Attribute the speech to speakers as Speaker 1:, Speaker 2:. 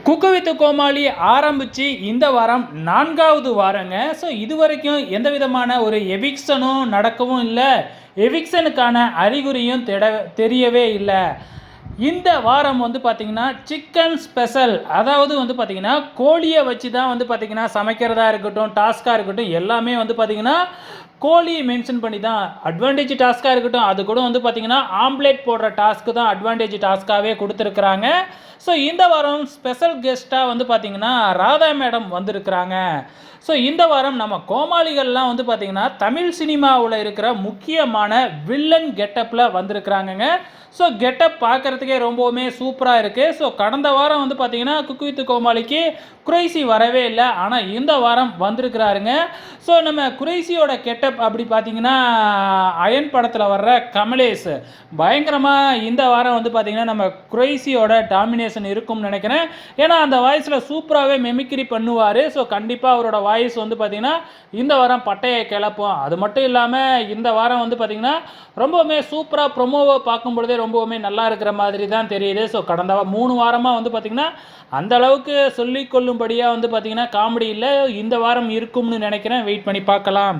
Speaker 1: Cook with கோமாளி ஆரம்பித்து இந்த வாரம் 4வது வாரங்க. ஸோ இதுவரைக்கும் எந்த விதமான ஒரு எவிக்ஷனும் நடக்கவும் இல்லை, எவிக்ஷனுக்கான அறிகுறியும் தெரியவே இல்லை. இந்த வாரம் வந்து பார்த்திங்கன்னா சிக்கன் ஸ்பெஷல், அதாவது வந்து பார்த்திங்கன்னா கோழியை வச்சு தான் வந்து பார்த்திங்கன்னா சமைக்கிறதா இருக்கட்டும், டாஸ்க்காக இருக்கட்டும், எல்லாமே வந்து பார்த்திங்கன்னா கோழி மென்ஷன் பண்ணி தான். அட்வான்டேஜ் டாஸ்க்காக இருக்கட்டும், அது கூட வந்து பார்த்திங்கன்னா ஆம்லேட் போடுற டாஸ்க்கு தான் அட்வான்டேஜ் டாஸ்க்காகவே கொடுத்துருக்குறாங்க. ஸோ இந்த வாரம் ஸ்பெஷல் கெஸ்ட்டாக வந்து பார்த்திங்கன்னா ராதா மேடம் வந்திருக்கிறாங்க. ஸோ இந்த வாரம் நம்ம கோமாளிகள்லாம் வந்து பார்த்திங்கன்னா தமிழ் சினிமாவில் இருக்கிற முக்கியமான வில்லன் கெட்டப்பில் வந்திருக்கிறாங்கங்க. ஸோ கெட்டப் பார்க்குறதுக்கே ரொம்பவுமே சூப்பராக இருக்குது. ஸோ கடந்த வாரம் வந்து பார்த்திங்கன்னா குக்கு வித் கோமாளிக்கு குறைசி வரவே இல்லை, ஆனால் இந்த வாரம் வந்திருக்கிறாருங்க. ஸோ நம்ம குறைசியோட கெட்டப் அப்படி பார்த்திங்கன்னா அயன் படத்தில் வர்ற கமலேஷ் பயங்கரமாக இந்த வாரம் வந்து பார்த்திங்கன்னா நம்ம குறைசியோட டாமினேஷன் இருக்கும்னு நினைக்கிறேன். ஏன்னா அந்த வாய்ஸில் சூப்பராகவே மெமிக்ரி பண்ணுவார். ஸோ கண்டிப்பாக அவரோட வாய்ஸ் வந்து பார்த்திங்கன்னா இந்த வாரம் பட்டையை கிளப்போம். அது மட்டும் இல்லாமல் இந்த வாரம் வந்து பார்த்திங்கன்னா ரொம்பவுமே சூப்பராக ப்ரொமோவை பார்க்கும் பொழுதே ரொம்பவுமே நல்லா இருக்கிற மாதிரி தான் தெரியுது. ஸோ கடந்த 3 வாரமாக வந்து பார்த்திங்கன்னா அந்த அளவுக்கு சொல்லிக்கொள்ளும்படியாக வந்து பார்த்திங்கன்னா காமெடி இல்லை. இந்த வாரம் இருக்கும்னு நினைக்கிறேன். வெயிட் பண்ணி பார்க்கலாம்.